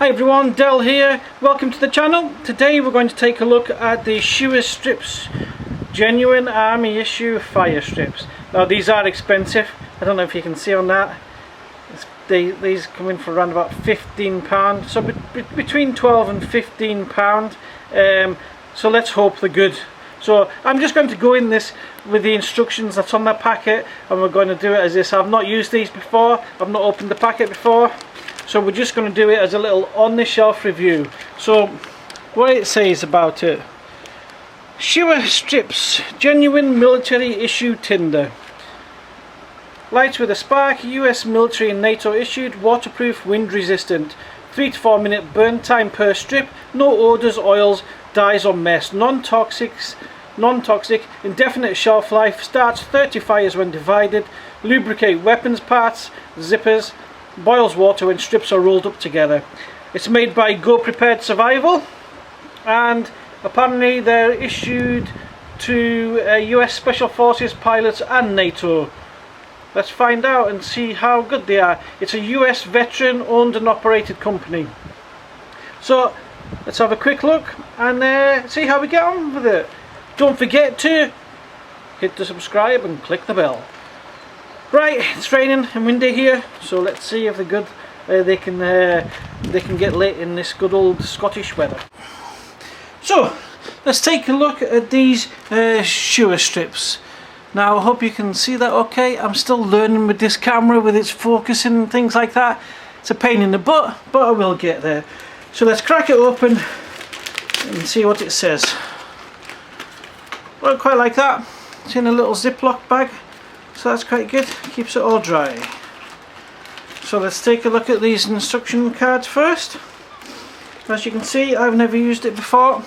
Hi everyone, Del here. Welcome to the channel. Today we're going to take a look at the Shewer strips, genuine army issue fire strips. Now these are expensive. I don't know if you can see on that. These come in for around about £15, so between £12 and £15. So let's hope they're good. So I'm just going to go in this with the instructions that's on the packet, and we're going to do it as this. I've not used these before, I've not opened the packet before, so we're just going to do it as a little on the shelf review. So what it says about it: Shewer strips, genuine military issue Tinder. Lights with a spark, US military and NATO issued, waterproof, wind resistant, 3 to 4 minute burn time per strip, no odours, oils, dyes or mess, non-toxic, indefinite shelf life, starts 30 fires when divided, lubricate weapons parts, zippers, boils water when strips are rolled up together. It's made by Go Prepared Survival, and apparently they're issued to US Special Forces pilots and NATO. Let's find out and see how good they are. It's a US veteran owned and operated company. So let's have a quick look and see how we get on with it. Don't forget to hit the subscribe and click the bell. Right, it's raining and windy here, so let's see if they're good. They can get lit in this good old Scottish weather. So let's take a look at these shewer strips. Now I hope you can see that okay. I'm still learning with this camera, with its focusing and things like that. It's a pain in the butt, but I will get there. So let's crack it open and see what it says. Well, quite like that. It's in a little Ziploc bag, so that's quite good. Keeps it all dry. So let's take a look at these instruction cards first. As you can see, I've never used it before.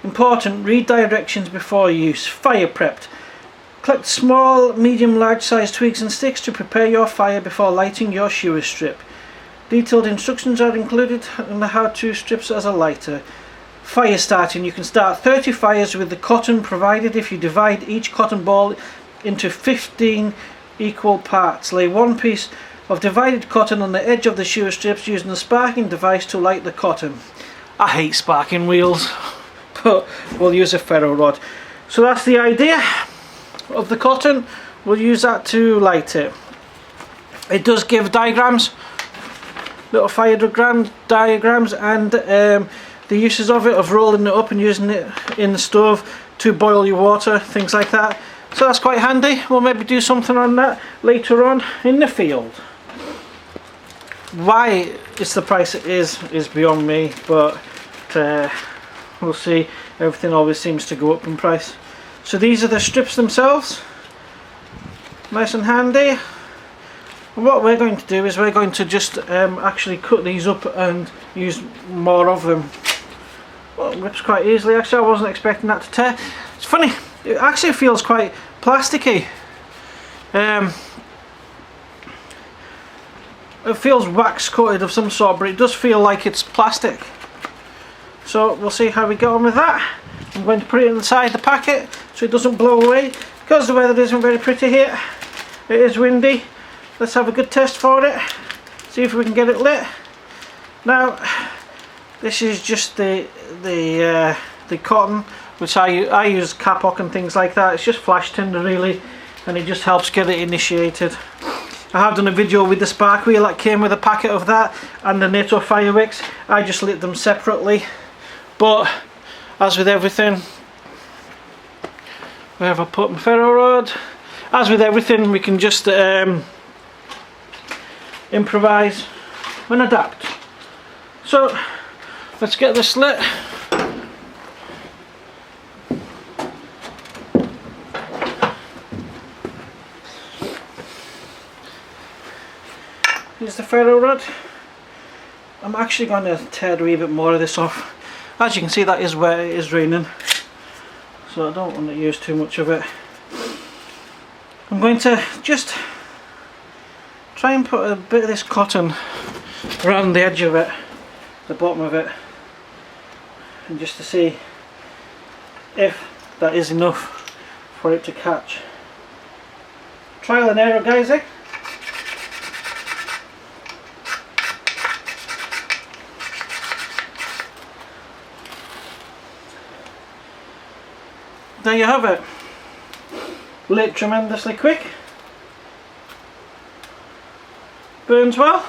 Important, read directions before use. Fire prepped. Collect small, medium, large size twigs and sticks to prepare your fire before lighting your shewer strip. Detailed instructions are included in the how-to strips as a lighter. Fire starting. You can start 30 fires with the cotton provided if you divide each cotton ball into 15 equal parts. Lay one piece of divided cotton on the edge of the shewer strips using a sparking device to light the cotton. I hate sparking wheels, but we'll use a ferro rod. So that's the idea of the cotton. We'll use that to light it. It does give diagrams, little fire diagrams, and the uses of it, of rolling it up and using it in the stove to boil your water, things like that. So that's quite handy. We'll maybe do something on that later on in the field. Why it's the price it is beyond me, but we'll see. Everything always seems to go up in price. So these are the strips themselves, nice and handy. And what we're going to do is we're going to just actually cut these up and use more of them. Well, it rips quite easily. Actually, I wasn't expecting that to tear. It's funny, it actually feels quite plasticky. It feels wax coated of some sort, but it does feel like it's plastic. So we'll see how we get on with that. I'm going to put it inside the packet so it doesn't blow away, because the weather isn't very pretty here. It is windy. Let's have a good test for it, see if we can get it lit. Now this is just the cotton, which I use Kapok and things like that. It's just flash tinder really, and it just helps get it initiated. I have done a video with the sparkwheel that came with a packet of that, and the NATO firewicks. I just lit them separately, but as with everything, where have I put my ferro rod? As with everything, we can just improvise and adapt. So let's get this lit. Here's the ferro rod. I'm actually going to tear a wee bit more of this off. As you can see, that is where it is raining, so I don't want to use too much of it. I'm going to just try and put a bit of this cotton around the edge of it, the bottom of it, and just to see if that is enough for it to catch. Trial and error, guys, eh? there you have it. Lit tremendously quick. Burns well.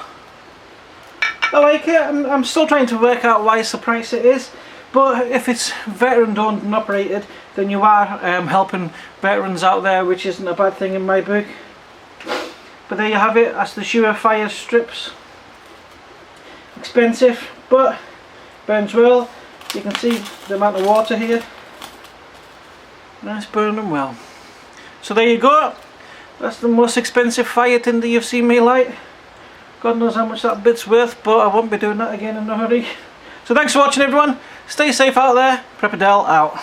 I like it. I'm still trying to work out why it's the price it is, but if it's veteran owned and operated, then you are helping veterans out there, which isn't a bad thing in my book. But there you have it. That's the Shure fire strips. Expensive, but burns well. You can see the amount of water here. And it's burning well. So there you go. That's the most expensive fire tinder you've seen me light. God knows how much that bit's worth, but I won't be doing that again in a hurry. So thanks for watching, everyone. Stay safe out there. Preppadel out.